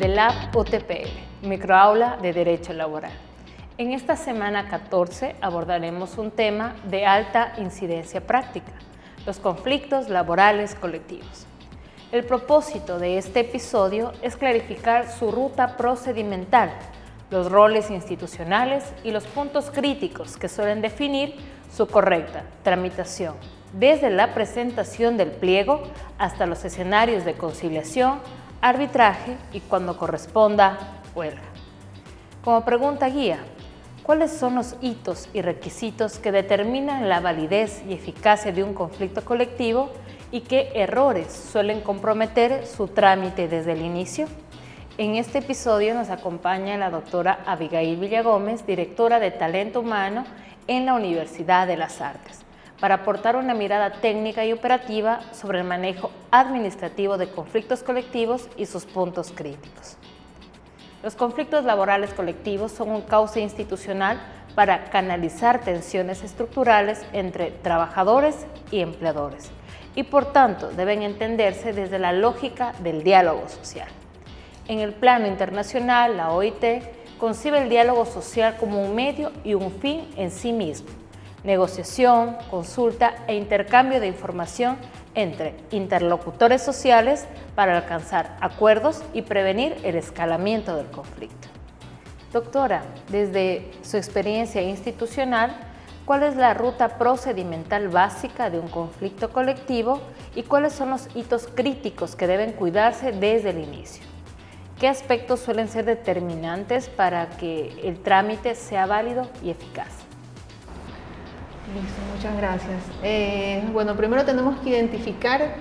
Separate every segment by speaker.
Speaker 1: del Lab UTPL, Microaula de Derecho Laboral. En esta semana 14 abordaremos un tema de alta incidencia práctica, los conflictos laborales colectivos. El propósito de este episodio es clarificar su ruta procedimental, los roles institucionales y los puntos críticos que suelen definir su correcta tramitación, desde la presentación del pliego hasta los escenarios de conciliación, arbitraje y cuando corresponda, huelga. Como pregunta guía, ¿cuáles son los hitos y requisitos que determinan la validez y eficacia de un conflicto colectivo y qué errores suelen comprometer su trámite desde el inicio? En este episodio nos acompaña la doctora Abigail Villagómez, directora de Talento Humano en la Universidad de las Artes, para aportar una mirada técnica y operativa sobre el manejo administrativo de conflictos colectivos y sus puntos críticos. Los conflictos laborales colectivos son un cauce institucional para canalizar tensiones estructurales entre trabajadores y empleadores y por tanto deben entenderse desde la lógica del diálogo social. En el plano internacional, la OIT concibe el diálogo social como un medio y un fin en sí mismo, negociación, consulta e intercambio de información entre interlocutores sociales para alcanzar acuerdos y prevenir el escalamiento del conflicto. Doctora, desde su experiencia institucional, ¿cuál es la ruta procedimental básica de un conflicto colectivo y cuáles son los hitos críticos que deben cuidarse desde el inicio? ¿Qué aspectos suelen ser determinantes para que el trámite sea válido y eficaz?
Speaker 2: Listo, muchas gracias. Bueno, primero tenemos que identificar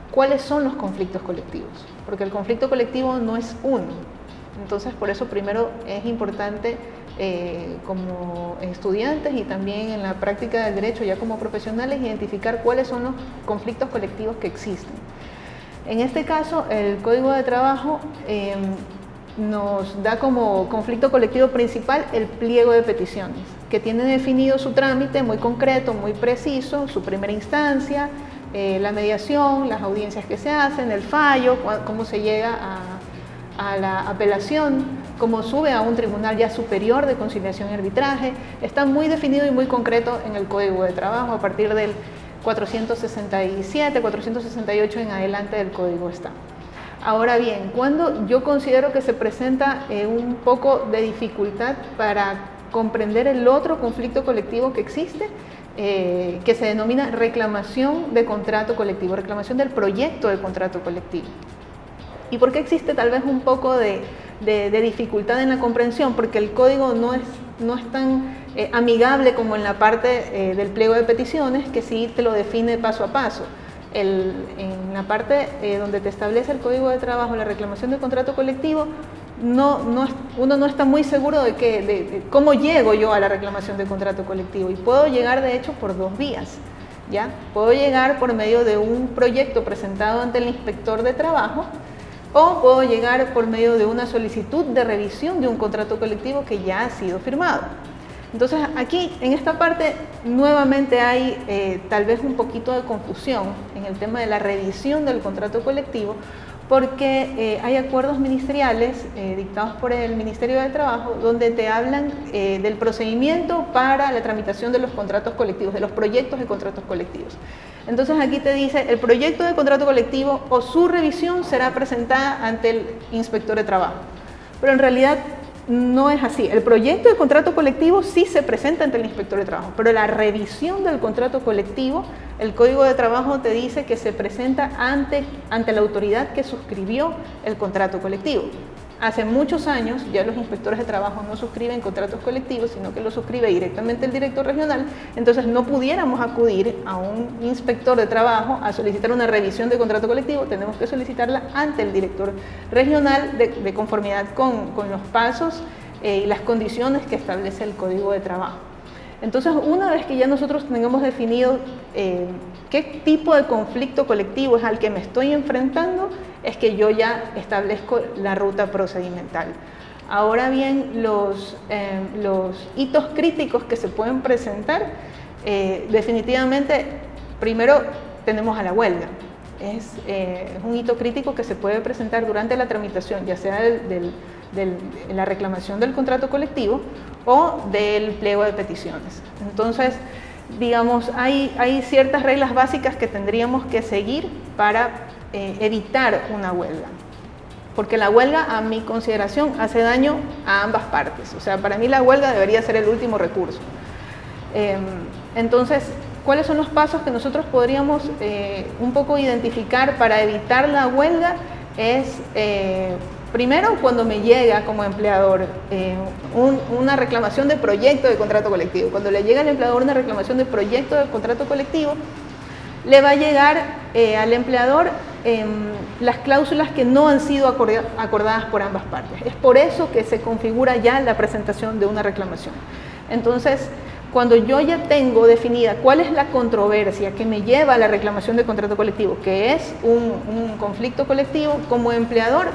Speaker 2: cuáles son los conflictos colectivos, porque el conflicto colectivo no es uno. Entonces, por eso primero es importante como estudiantes y también en la práctica del derecho ya como profesionales identificar cuáles son los conflictos colectivos que existen. En este caso, el Código de Trabajo nos da como conflicto colectivo principal el pliego de peticiones, que tiene definido su trámite muy concreto, muy preciso, su primera instancia, la mediación, las audiencias que se hacen, el fallo, cómo se llega a la apelación, cómo sube a un tribunal ya superior de conciliación y arbitraje. Está muy definido y muy concreto en el Código de Trabajo. A partir del 467, 468 en adelante del Código está. Ahora bien, cuando yo considero que se presenta un poco de dificultad para comprender el otro conflicto colectivo que existe, que se denomina reclamación de contrato colectivo, reclamación del proyecto de contrato colectivo. ¿Y por qué existe tal vez un poco de dificultad en la comprensión? Porque el código no es tan amigable como en la parte del pliego de peticiones, que sí te lo define paso a paso. En la parte donde te establece el Código de Trabajo, la reclamación de contrato colectivo, uno no está muy seguro de cómo llego yo a la reclamación de contrato colectivo, y puedo llegar de hecho por dos vías. ¿Ya? Puedo llegar por medio de un proyecto presentado ante el inspector de trabajo, o puedo llegar por medio de una solicitud de revisión de un contrato colectivo que ya ha sido firmado. Entonces aquí en esta parte nuevamente hay tal vez un poquito de confusión en el tema de la revisión del contrato colectivo, porque hay acuerdos ministeriales dictados por el Ministerio de Trabajo donde te hablan del procedimiento para la tramitación de los contratos colectivos, de los proyectos de contratos colectivos. Entonces aquí te dice, el proyecto de contrato colectivo o su revisión será presentada ante el inspector de trabajo. Pero en realidad no es así. El proyecto de contrato colectivo sí se presenta ante el inspector de trabajo, pero la revisión del contrato colectivo, el Código de Trabajo te dice que se presenta ante la autoridad que suscribió el contrato colectivo. Hace muchos años ya los inspectores de trabajo no suscriben contratos colectivos, sino que lo suscribe directamente el director regional. Entonces no pudiéramos acudir a un inspector de trabajo a solicitar una revisión de contrato colectivo, tenemos que solicitarla ante el director regional de conformidad con los pasos y las condiciones que establece el Código de Trabajo. Entonces, una vez que ya nosotros tengamos definido qué tipo de conflicto colectivo es al que me estoy enfrentando, es que yo ya establezco la ruta procedimental. Ahora bien, los hitos críticos que se pueden presentar, definitivamente, primero tenemos a la huelga. es un hito crítico que se puede presentar durante la tramitación, ya sea de la reclamación del contrato colectivo o del pliego de peticiones. Entonces, digamos, hay ciertas reglas básicas que tendríamos que seguir para evitar una huelga. Porque la huelga, a mi consideración, hace daño a ambas partes. O sea, para mí la huelga debería ser el último recurso. Entonces, ¿cuáles son los pasos que nosotros podríamos un poco identificar para evitar la huelga? Es, primero, cuando me llega como empleador una reclamación de proyecto de contrato colectivo. Cuando le llega al empleador una reclamación de proyecto de contrato colectivo, le va a llegar al empleador las cláusulas que no han sido acordadas por ambas partes. Es por eso que se configura ya la presentación de una reclamación. Entonces, cuando yo ya tengo definida cuál es la controversia que me lleva a la reclamación de contrato colectivo, que es un conflicto colectivo, como empleador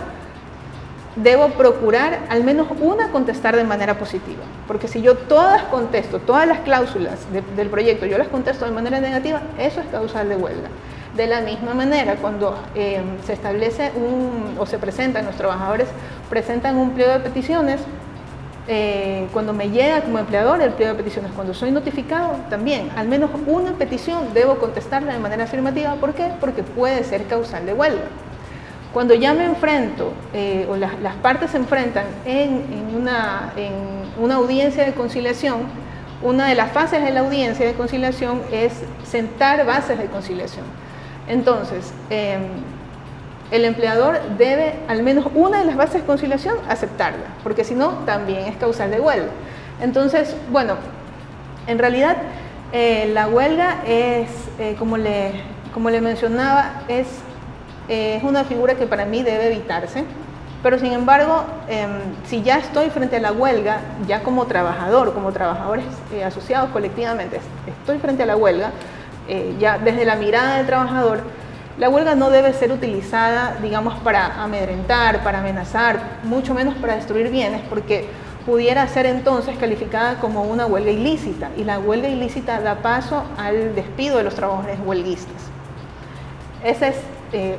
Speaker 2: debo procurar al menos una contestar de manera positiva. Porque si yo todas contesto, todas las cláusulas del proyecto, yo las contesto de manera negativa, eso es causal de huelga. De la misma manera, cuando se establece o se presentan, los trabajadores presentan un pliego de peticiones, cuando me llega como empleador el pliego de peticiones, cuando soy notificado, también al menos una petición debo contestarla de manera afirmativa. ¿Por qué? Porque puede ser causal de huelga. Cuando ya me enfrento, o las partes se enfrentan en una audiencia de conciliación, una de las fases de la audiencia de conciliación es sentar bases de conciliación. Entonces, el empleador debe al menos una de las bases de conciliación aceptarla, porque si no, también es causal de huelga. Entonces, bueno, en realidad la huelga es, como le mencionaba, es una figura que para mí debe evitarse, pero sin embargo, si ya estoy frente a la huelga, ya como trabajador, como trabajadores asociados colectivamente, estoy frente a la huelga, ya desde la mirada del trabajador, la huelga no debe ser utilizada, digamos, para amedrentar, para amenazar, mucho menos para destruir bienes, porque pudiera ser entonces calificada como una huelga ilícita, y la huelga ilícita da paso al despido de los trabajadores huelguistas. Ese es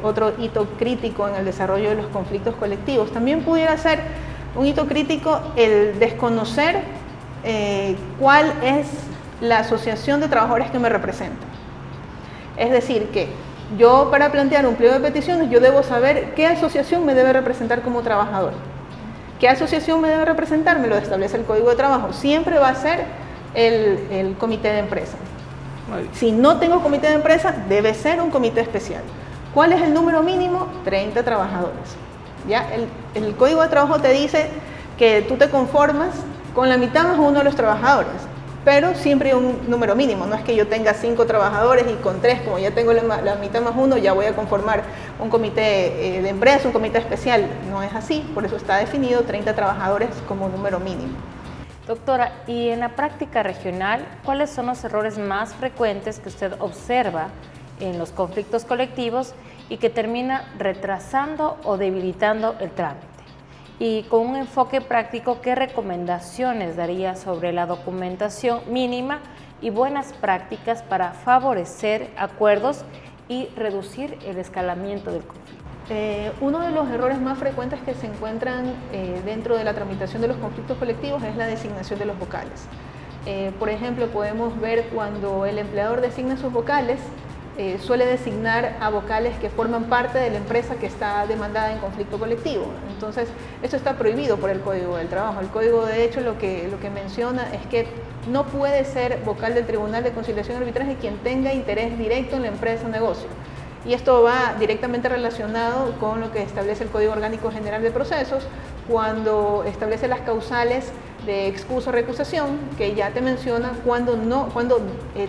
Speaker 2: otro hito crítico en el desarrollo de los conflictos colectivos. También pudiera ser un hito crítico el desconocer cuál es la asociación de trabajadores que me representa. Es decir, que yo, para plantear un pliego de peticiones, yo debo saber qué asociación me debe representar como trabajador. ¿Qué asociación me debe representar? Me lo establece el Código de Trabajo. Siempre va a ser el comité de empresa. Si no tengo comité de empresa, debe ser un comité especial. ¿Cuál es el número mínimo? 30 trabajadores. ¿Ya? El Código de Trabajo te dice que tú te conformas con la mitad más uno de los trabajadores, pero siempre hay un número mínimo. No es que yo tenga 5 trabajadores y con 3, como ya tengo la mitad más uno, ya voy a conformar un comité de empresa, un comité especial. No es así, por eso está definido 30 trabajadores como número mínimo.
Speaker 1: Doctora, y en la práctica regional, ¿cuáles son los errores más frecuentes que usted observa en los conflictos colectivos y que termina retrasando o debilitando el trámite? Y con un enfoque práctico, ¿qué recomendaciones daría sobre la documentación mínima y buenas prácticas para favorecer acuerdos y reducir el escalamiento del conflicto?
Speaker 2: Uno de los errores más frecuentes que se encuentran dentro de la tramitación de los conflictos colectivos es la designación de los vocales. Por ejemplo, podemos ver cuando el empleador designa sus vocales, suele designar a vocales que forman parte de la empresa que está demandada en conflicto colectivo. Entonces, esto está prohibido por el Código del Trabajo. El Código, de hecho, lo que menciona es que no puede ser vocal del Tribunal de Conciliación y Arbitraje quien tenga interés directo en la empresa o negocio. Y esto va directamente relacionado con lo que establece el Código Orgánico General de Procesos, cuando establece las causales de excusa o recusación, que ya te menciona cuando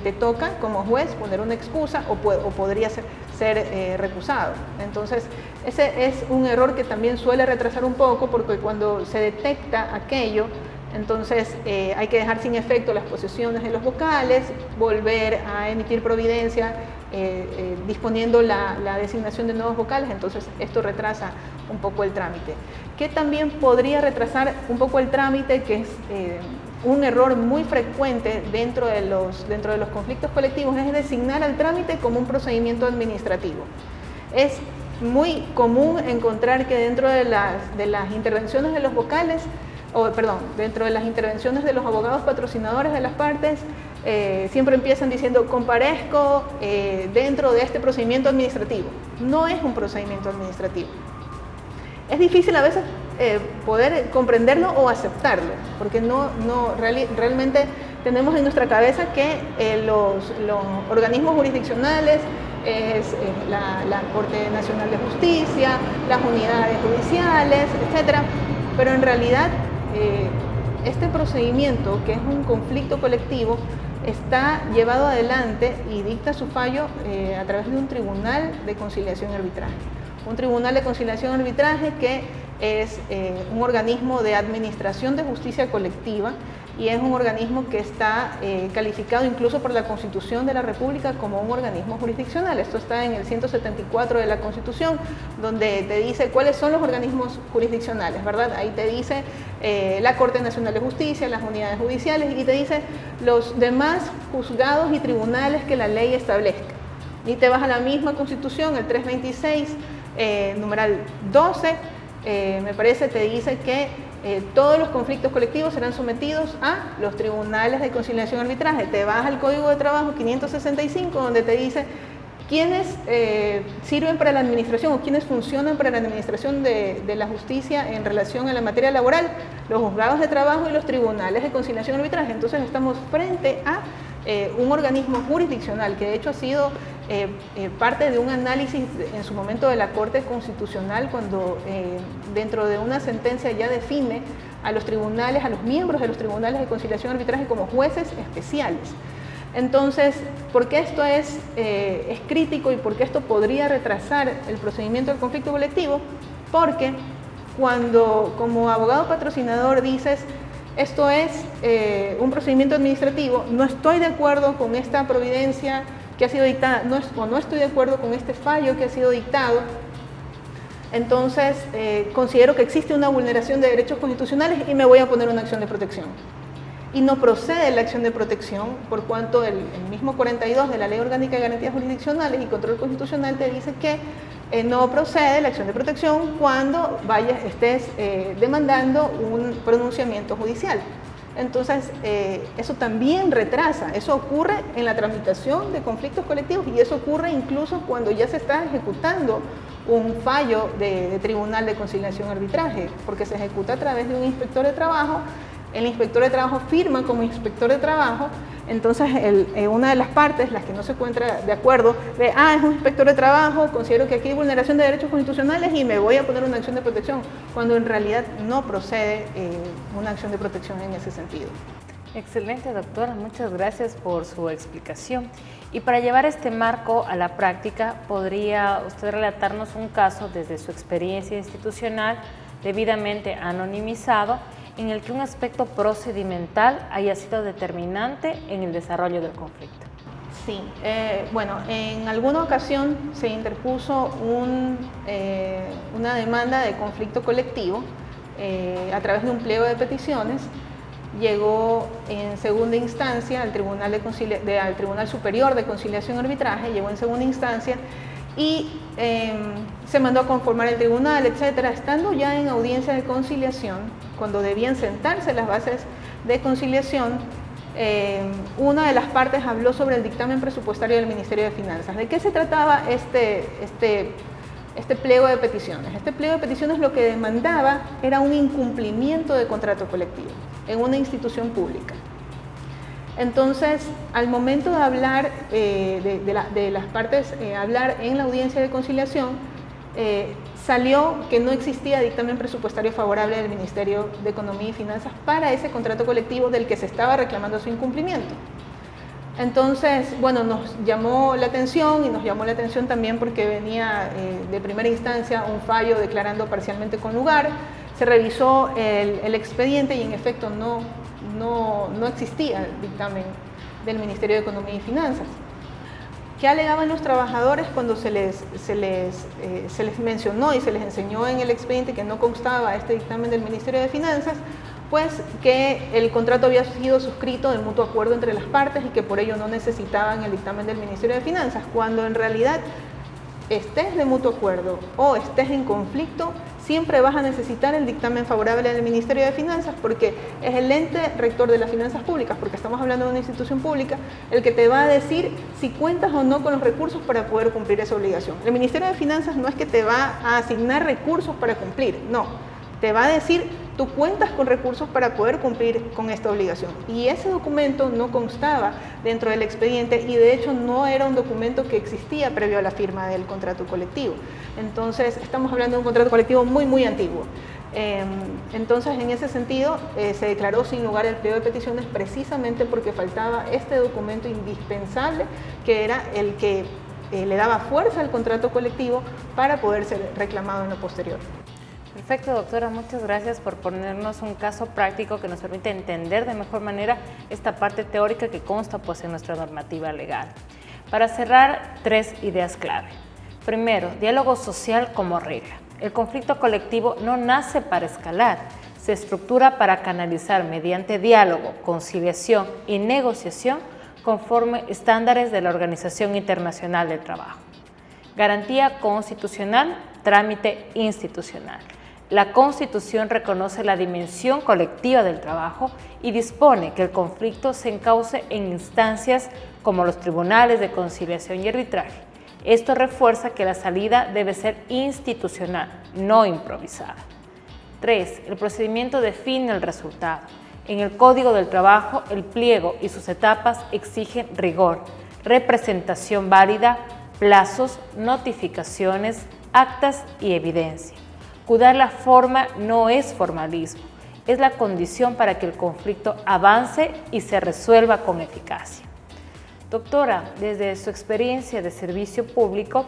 Speaker 2: te toca como juez poner una excusa o podría ser recusado. Entonces, ese es un error que también suele retrasar un poco, porque cuando se detecta aquello, entonces hay que dejar sin efecto las posesiones de los vocales, volver a emitir providencia disponiendo la designación de nuevos vocales. Entonces esto retrasa un poco el trámite. Que también podría retrasar un poco el trámite, que es un error muy frecuente dentro de los conflictos colectivos, es designar al trámite como un procedimiento administrativo. Es muy común encontrar que dentro de las intervenciones de los vocales, dentro de las intervenciones de los abogados patrocinadores de las partes, siempre empiezan diciendo comparezco dentro de este procedimiento administrativo. No es un procedimiento administrativo. Es difícil a veces poder comprenderlo o aceptarlo, porque realmente tenemos en nuestra cabeza que los organismos jurisdiccionales es la Corte Nacional de Justicia, las unidades judiciales, etc. Pero en realidad este procedimiento, que es un conflicto colectivo, está llevado adelante y dicta su fallo a través de un tribunal de conciliación y arbitraje. Un tribunal de conciliación y arbitraje que es un organismo de administración de justicia colectiva y es un organismo que está calificado incluso por la Constitución de la República como un organismo jurisdiccional. Esto está en el 174 de la Constitución, donde te dice cuáles son los organismos jurisdiccionales, ¿verdad? Ahí te dice la Corte Nacional de Justicia, las unidades judiciales, y te dice los demás juzgados y tribunales que la ley establezca. Y te vas a la misma Constitución, el 326, numeral 12, me parece, te dice que todos los conflictos colectivos serán sometidos a los tribunales de conciliación y arbitraje. Te vas al Código de Trabajo 565, donde te dice quiénes sirven para la administración o quiénes funcionan para la administración de la justicia en relación a la materia laboral, los juzgados de trabajo y los tribunales de conciliación y arbitraje. Entonces estamos frente a un organismo jurisdiccional que de hecho ha sido parte de un análisis en su momento de la Corte Constitucional, cuando dentro de una sentencia ya define a los tribunales, a los miembros de los tribunales de conciliación y arbitraje como jueces especiales. Entonces, ¿por qué esto es crítico y por qué esto podría retrasar el procedimiento del conflicto colectivo? Porque cuando como abogado patrocinador dices esto es un procedimiento administrativo, no estoy de acuerdo con esta providencia que ha sido dictada, no estoy de acuerdo con este fallo que ha sido dictado, entonces considero que existe una vulneración de derechos constitucionales y me voy a poner una acción de protección. Y no procede la acción de protección, por cuanto el mismo 42 de la Ley Orgánica de Garantías Jurisdiccionales y Control Constitucional te dice que no procede la acción de protección cuando estés demandando un pronunciamiento judicial. Entonces, eso también retrasa, eso ocurre en la tramitación de conflictos colectivos y eso ocurre incluso cuando ya se está ejecutando un fallo de tribunal de conciliación y arbitraje, porque se ejecuta a través de un inspector de trabajo. El inspector de trabajo firma como inspector de trabajo, entonces una de las partes, las que no se encuentra de acuerdo, ve, es un inspector de trabajo, considero que aquí hay vulneración de derechos constitucionales y me voy a poner una acción de protección, cuando en realidad no procede una acción de protección en ese sentido.
Speaker 1: Excelente, doctora, muchas gracias por su explicación. Y para llevar este marco a la práctica, ¿podría usted relatarnos un caso desde su experiencia institucional debidamente anonimizado en el que un aspecto procedimental haya sido determinante en el desarrollo del conflicto?
Speaker 2: Sí, bueno, en alguna ocasión se interpuso una demanda de conflicto colectivo a través de un pliego de peticiones. Llegó en segunda instancia al Tribunal Superior de Conciliación y Arbitraje, llegó en segunda instancia y se mandó a conformar el tribunal, etcétera. Estando ya en audiencia de conciliación, cuando debían sentarse las bases de conciliación, una de las partes habló sobre el dictamen presupuestario del Ministerio de Finanzas. ¿De qué se trataba este pliego de peticiones? Este pliego de peticiones lo que demandaba era un incumplimiento de contrato colectivo en una institución pública. Entonces, al momento de hablar, de las partes hablar en la audiencia de conciliación, salió que no existía dictamen presupuestario favorable del Ministerio de Economía y Finanzas para ese contrato colectivo del que se estaba reclamando su incumplimiento. Entonces, bueno, nos llamó la atención y nos llamó la atención también porque venía de primera instancia un fallo declarando parcialmente con lugar. Se revisó el expediente y en efecto no existía el dictamen del Ministerio de Economía y Finanzas. ¿Qué alegaban los trabajadores cuando se les mencionó y se les enseñó en el expediente que no constaba este dictamen del Ministerio de Finanzas? Pues que el contrato había sido suscrito de mutuo acuerdo entre las partes y que por ello no necesitaban el dictamen del Ministerio de Finanzas, cuando en realidad estés de mutuo acuerdo o estés en conflicto, siempre vas a necesitar el dictamen favorable del Ministerio de Finanzas, porque es el ente rector de las finanzas públicas, porque estamos hablando de una institución pública, el que te va a decir si cuentas o no con los recursos para poder cumplir esa obligación. El Ministerio de Finanzas no es que te va a asignar recursos para cumplir, no, te va a decir tú cuentas con recursos para poder cumplir con esta obligación. Y ese documento no constaba dentro del expediente y de hecho no era un documento que existía previo a la firma del contrato colectivo. Entonces estamos hablando de un contrato colectivo muy antiguo. Entonces en ese sentido se declaró sin lugar el pliego de peticiones precisamente porque faltaba este documento indispensable que era el que le daba fuerza al contrato colectivo para poder ser reclamado en lo posterior.
Speaker 1: Perfecto, doctora, muchas gracias por ponernos un caso práctico que nos permite entender de mejor manera esta parte teórica que consta pues en nuestra normativa legal. Para cerrar, 3 ideas clave. Primero, diálogo social como regla. El conflicto colectivo no nace para escalar, se estructura para canalizar mediante diálogo, conciliación y negociación conforme estándares de la Organización Internacional del Trabajo. Garantía constitucional, trámite institucional. La Constitución reconoce la dimensión colectiva del trabajo y dispone que el conflicto se encauce en instancias como los tribunales de conciliación y arbitraje. Esto refuerza que la salida debe ser institucional, no improvisada. 3. El procedimiento define el resultado. En el Código del Trabajo, el pliego y sus etapas exigen rigor, representación válida, plazos, notificaciones, actas y evidencia. Cuidar la forma no es formalismo, es la condición para que el conflicto avance y se resuelva con eficacia. Doctora, desde su experiencia de servicio público,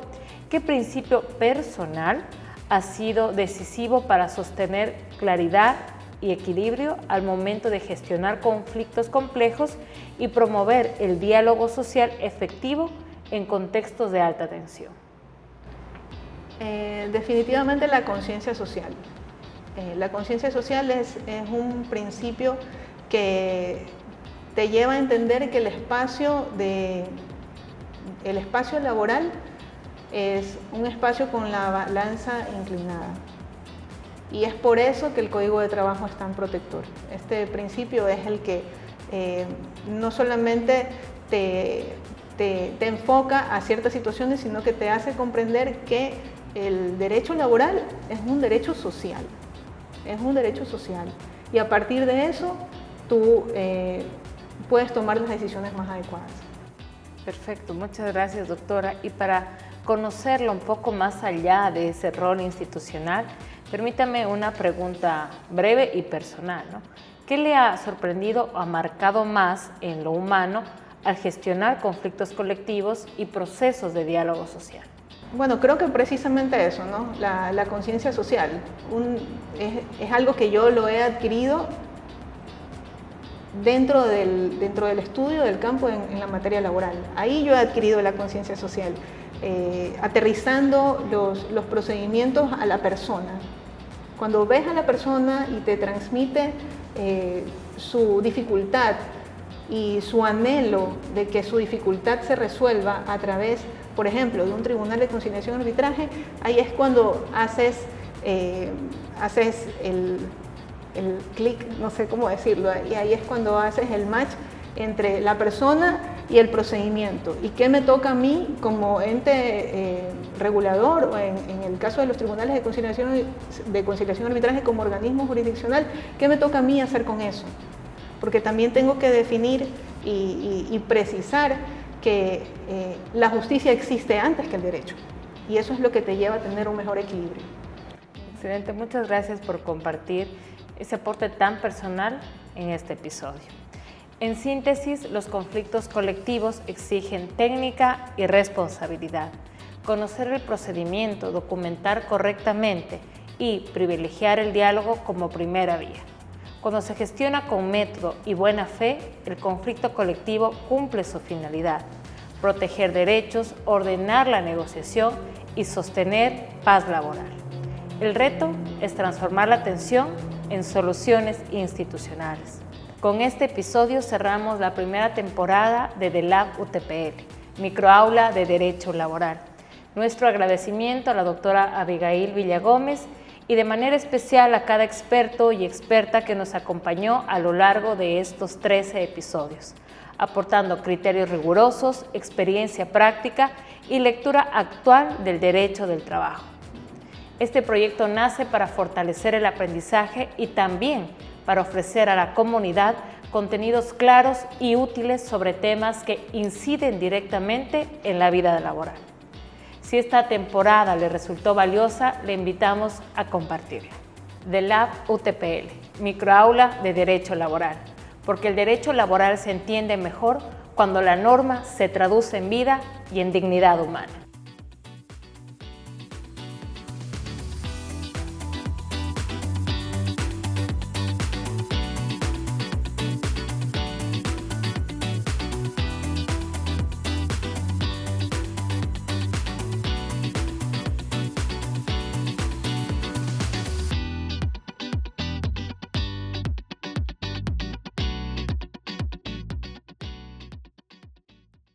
Speaker 1: ¿qué principio personal ha sido decisivo para sostener claridad y equilibrio al momento de gestionar conflictos complejos y promover el diálogo social efectivo en contextos de alta tensión?
Speaker 2: Definitivamente la conciencia social. La conciencia social es un principio que te lleva a entender que el espacio laboral es un espacio con la balanza inclinada. Y es por eso que el Código de Trabajo es tan protector. Este principio es el que no solamente te enfoca a ciertas situaciones, sino que te hace comprender que el derecho laboral es un derecho social. Es un derecho social. Y a partir de eso, tú puedes tomar las decisiones más adecuadas.
Speaker 1: Perfecto, muchas gracias, doctora. Y para conocerlo un poco más allá de ese rol institucional, permítame una pregunta breve y personal, ¿no? ¿Qué le ha sorprendido o ha marcado más en lo humano al gestionar conflictos colectivos y procesos de diálogo social?
Speaker 2: Bueno, creo que precisamente eso, ¿no? La conciencia social. Es algo que yo lo he adquirido dentro del estudio del campo en la materia laboral. Ahí yo he adquirido la conciencia social, aterrizando los procedimientos a la persona. Cuando ves a la persona y te transmite su dificultad y su anhelo de que su dificultad se resuelva a través, por ejemplo, de un tribunal de conciliación y arbitraje, ahí es cuando haces el clic, no sé cómo decirlo, y ahí es cuando haces el match entre la persona y el procedimiento. ¿Y qué me toca a mí como ente regulador, o en el caso de los tribunales de conciliación y arbitraje como organismo jurisdiccional, qué me toca a mí hacer con eso? Porque también tengo que definir y precisar que la justicia existe antes que el derecho. Y eso es lo que te lleva a tener un mejor equilibrio.
Speaker 1: Excelente, muchas gracias por compartir ese aporte tan personal en este episodio. En síntesis, los conflictos colectivos exigen técnica y responsabilidad. Conocer el procedimiento, documentar correctamente y privilegiar el diálogo como primera vía. Cuando se gestiona con método y buena fe, el conflicto colectivo cumple su finalidad: proteger derechos, ordenar la negociación y sostener paz laboral. El reto es transformar la tensión en soluciones institucionales. Con este episodio cerramos la primera temporada de The Lab UTPL, microaula de Derecho Laboral. Nuestro agradecimiento a la doctora Abigail Villagómez y de manera especial a cada experto y experta que nos acompañó a lo largo de estos 13 episodios, aportando criterios rigurosos, experiencia práctica y lectura actual del derecho del trabajo. Este proyecto nace para fortalecer el aprendizaje y también para ofrecer a la comunidad contenidos claros y útiles sobre temas que inciden directamente en la vida laboral. Si esta temporada le resultó valiosa, le invitamos a compartirla. The Lab UTPL, microaula de Derecho Laboral, porque el derecho laboral se entiende mejor cuando la norma se traduce en vida y en dignidad humana.